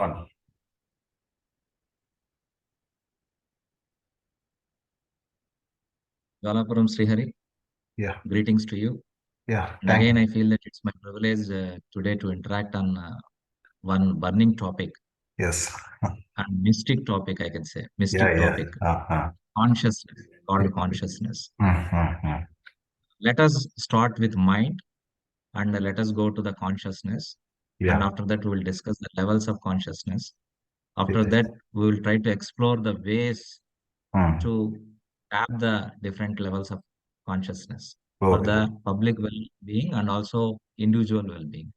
Fun. Jwalapuram Srihari, Yeah, greetings to you. yeah. And Thank again, you. I feel that it's my privilege today to interact on one burning topic Yes. and mystic topic, I can say, Yeah, mystic yeah. topic, Uh-huh. consciousness, called consciousness. Mm-hmm. Let us start with mind and let us go to the consciousness. And Yeah. after that, we will discuss the levels of consciousness. After Yes. that, we will try to explore the ways Mm. to tap the different levels of consciousness for Okay. the public well-being and also individual well-being.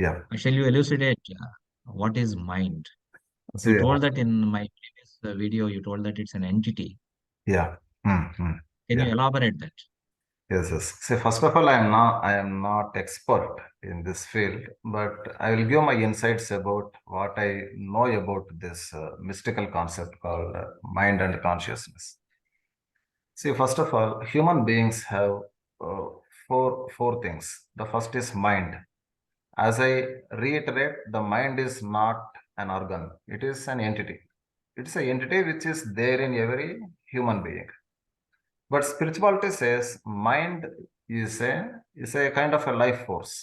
Yeah. Shall you elucidate what is mind? You See, told that in my previous video, you told that it's an entity. yeah. Mm-hmm. Can you Yeah. elaborate that? Yes, yes. See, first of all, I am not expert in this field, but I will give my insights about what I know about this mystical concept called mind and consciousness. See, first of all, human beings have uh, four things. The first is mind. As I reiterate, the mind is not an organ, it is an entity. It's an entity which is there in every human being. But spirituality says mind is a kind of a life force,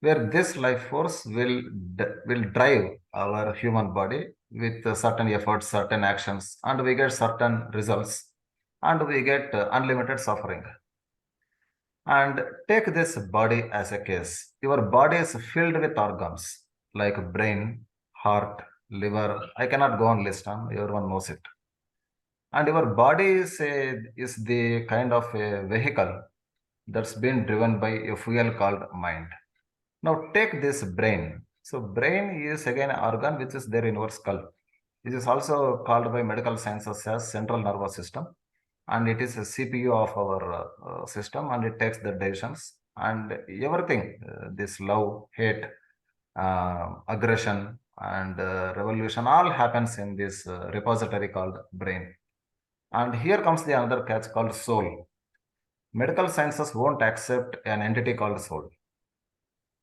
where this life force will drive our human body with certain efforts, certain actions, and we get certain results, and we get unlimited suffering. And take this body as a case. Your body is filled with organs like brain, heart, liver. I cannot go on list, huh? Everyone knows it. And your body is the kind of a vehicle that's been driven by a fuel called mind. Now take this brain. So brain is again an organ which is there in our skull. It is also called by medical sciences as central nervous system, and it is a CPU of our system, and it takes the decisions and everything. This love, hate, aggression, and revolution all happens in this repository called brain. And here comes the another catch called soul. Medical sciences won't accept an entity called soul,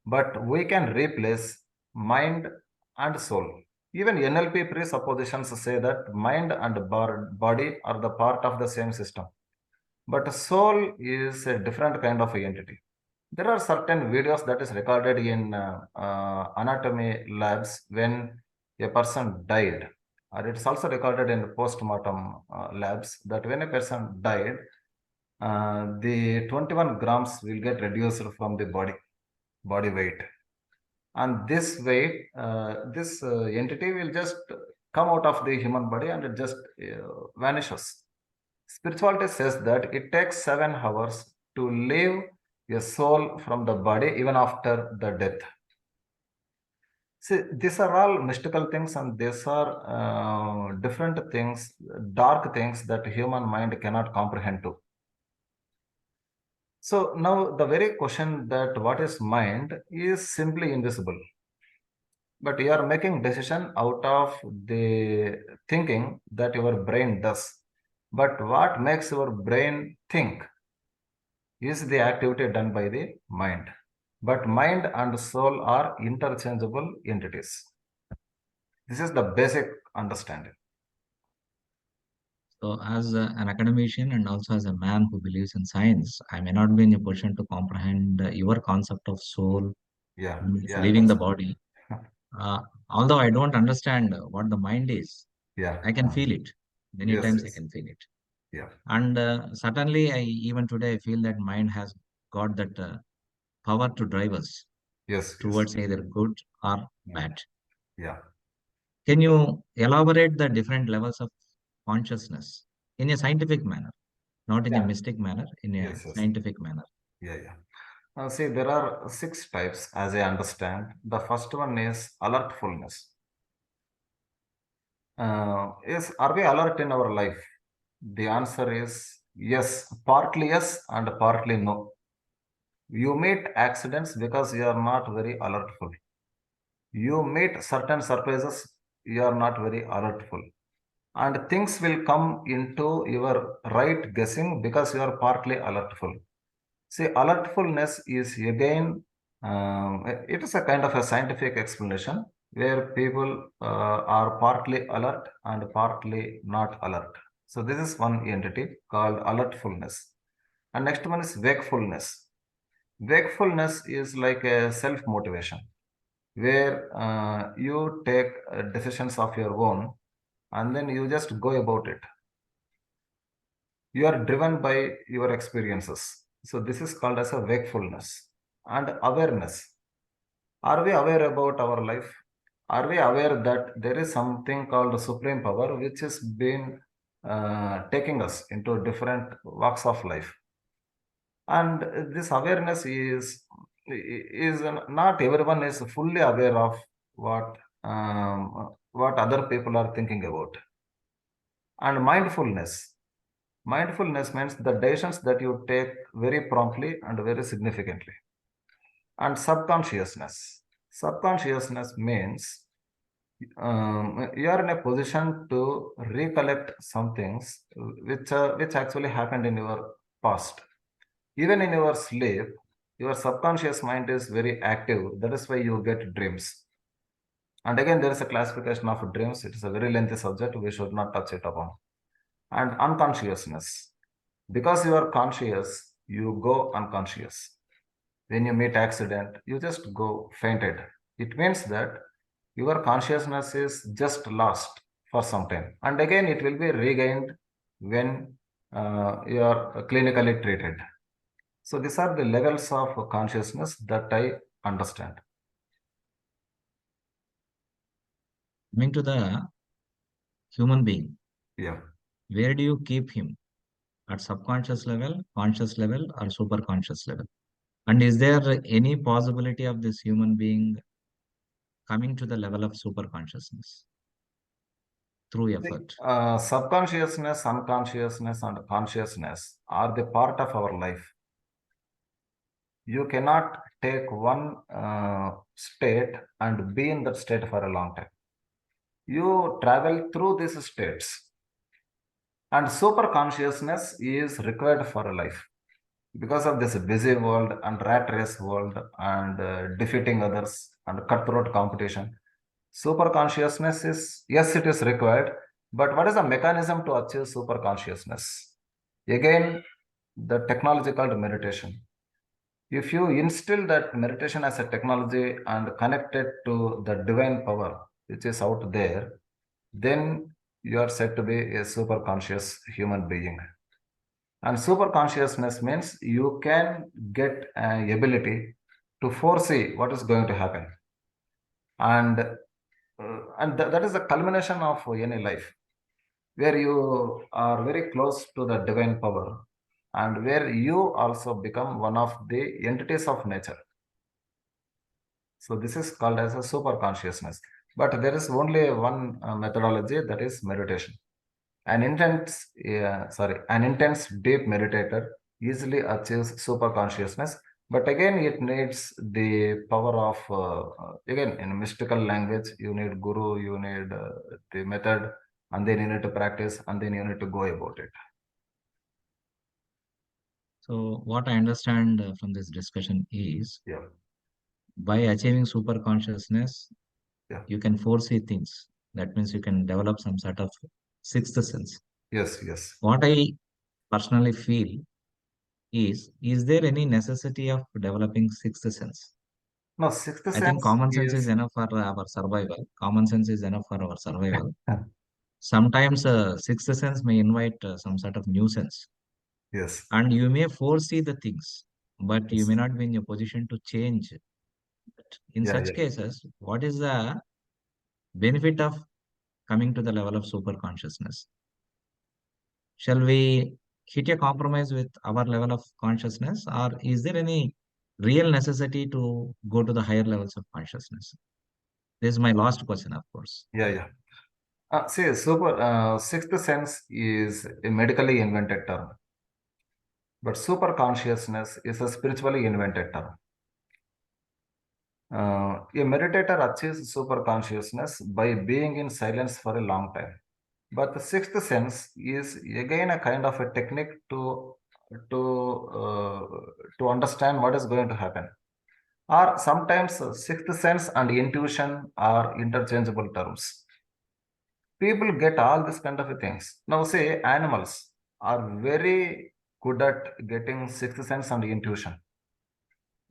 but we can replace mind and soul. Even NLP presuppositions say that mind and body are the part of the same system, but soul is a different kind of entity. There are certain videos that is recorded in anatomy labs when a person died, or it's also recorded in post-mortem labs that when a person died, the 21 grams will get reduced from the body weight, and this weight, this entity will just come out of the human body and it just vanishes. Spirituality says that it takes 7 hours to leave a soul from the body even after the death. See, these are all mystical things, and these are different things, dark things that human mind cannot comprehend to. So now the very question that what is mind is simply invisible, but you are making decision out of the thinking that your brain does. But what makes your brain think is the activity done by the mind. But mind and soul are interchangeable entities. This is the basic understanding. So, as an academician and also as a man who believes in science, I may not be in a position to comprehend your concept of soul Yeah, yeah, leaving the body. Uh, Although I don't understand what the mind is, yeah. I can feel it. Many Yes, times I yes, can feel it. yeah, And certainly, even today, I feel that mind has got that power to drive us yes, yes. towards either good or Mm. bad. Yeah. Can you elaborate the different levels of consciousness in a scientific manner, not in a Yeah. mystic manner, in a Yes, yes. scientific manner? Yeah, yeah. See, there are 6 types as I understand. The first one is alertfulness. Are we alert in our life? The answer is yes, partly yes and partly no. You meet accidents because you are not very alertful. You meet certain surprises, you are not very alertful. And things will come into your right guessing because you are partly alertful. See, alertfulness is again, it is a kind of a scientific explanation. where people are partly alert and partly not alert. So this is one entity called alertfulness. And next one is wakefulness. Wakefulness is like a self-motivation where you take decisions of your own and then you just go about it. You are driven by your experiences. So this is called as a wakefulness and awareness. Are we aware about our life? Are we aware that there is something called supreme power which has been taking us into different walks of life? And this awareness is not everyone is fully aware of what other people are thinking about. And mindfulness means the decisions that you take very promptly and very significantly. And subconsciousness means you are in a position to recollect some things which actually happened in your past. Even in your sleep, your subconscious mind is very active. That is why you get dreams. And again, there is a classification of dreams. It is a very lengthy subject. We should not touch it upon. And unconsciousness. Because you are conscious, you go unconscious. When you meet accident, you just go fainted. It means that your consciousness is just lost for some time. And again, it will be regained when you are clinically treated. So these are the levels of consciousness that I understand. Coming to the human being, Yeah. where do you keep him? At subconscious level, conscious level, or superconscious level? And is there any possibility of this human being coming to the level of superconsciousness through effort? Subconsciousness, unconsciousness, and consciousness are the part of our life. You cannot take one state and be in that state for a long time. You travel through these states, and super consciousness is required for a life because of this busy world and rat race world and defeating others and cutthroat competition. Super consciousness is, yes, it is required, but what is the mechanism to achieve super consciousness? Again, the technology called meditation. If you instill that meditation as a technology and connect it to the divine power which is out there, then you are said to be a super conscious human being. And super consciousness means you can get an ability to foresee what is going to happen. And that is the culmination of any life where you are very close to the divine power and where you also become one of the entities of nature. So this is called as a super consciousness. But there is only one methodology, that is meditation. An intense deep meditator easily achieves super consciousness. But again, it needs the power of again in mystical language. You need guru, you need the method, and then you need to practice, and then you need to go about it. So, what I understand from this discussion is Yeah, by achieving super consciousness, yeah, you can foresee things. That means you can develop some sort of sixth sense. yes, yes. What I personally feel is there any necessity of developing sixth sense? No, sixth I think sense common sense is is enough for our survival. Common sense is enough for our survival. Sometimes sixth sense may invite some sort of nuisance, yes, and you may foresee the things, but you yes, may not be in a position to change it. In yeah, such yeah. cases, what is the benefit of coming to the level of super consciousness? Shall we hit a compromise with our level of consciousness, or is there any real necessity to go to the higher levels of consciousness? This is my last question, of course. Yeah, yeah. See, sixth sense is a medically invented term, but super consciousness is a spiritually invented term. A meditator achieves super consciousness by being in silence for a long time. But the sixth sense is again a kind of a technique to uh, to understand what is going to happen. Or sometimes sixth sense and intuition are interchangeable terms. People get all these kind of things. Now, say animals are very good at getting sixth sense and intuition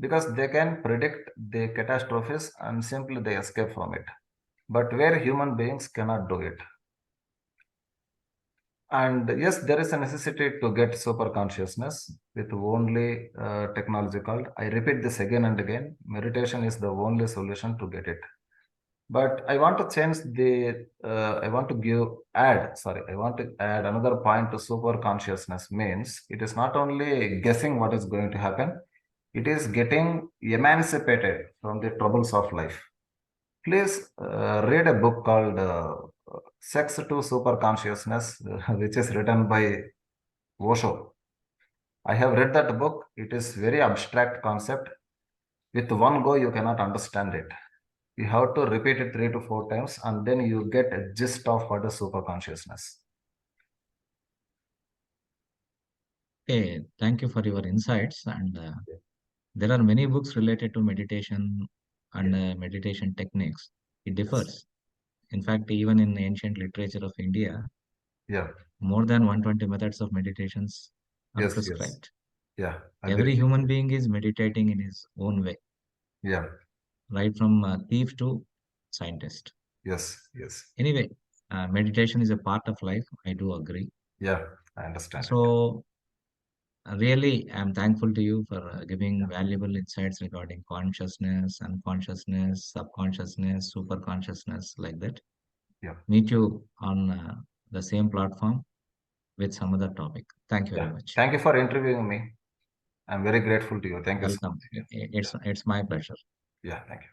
because they can predict the catastrophes and simply they escape from it. But where human beings cannot do it. And yes, there is a necessity to get super consciousness with only technology called. I repeat this again and again. Meditation is the only solution to get it. But I want to change the. I want to add. Sorry, I want to add another point to super consciousness means it is not only guessing what is going to happen. It is getting emancipated from the troubles of life. Please read a book called Sex to Super Consciousness, which is written by Osho. I have read that book. It is very abstract concept. With one go, you cannot understand it. You have to repeat it 3 to 4 times, and then you get a gist of what is super consciousness. Okay, thank you for your insights. And there are many books related to meditation and Yeah. meditation techniques. It Yes. differs. In fact, even in ancient literature of India, Yeah. more than 120 methods of meditations are Yes. Yes. prescribed. Yeah. Every Agree. human being is meditating in his own way, Yeah. right from thief to scientist. Yes. Yes. Anyway, meditation is a part of life. I do agree. Yeah. I understand it. So, really, I'm thankful to you for giving Yeah. valuable insights regarding consciousness, unconsciousness, subconsciousness, super consciousness, like that. Yeah. Meet you on the same platform with some other topic. Thank you very Yeah. much. Thank you for interviewing me. I'm very grateful to you. Thank you so Welcome. much. Yeah. It's my pleasure. Yeah. Thank you.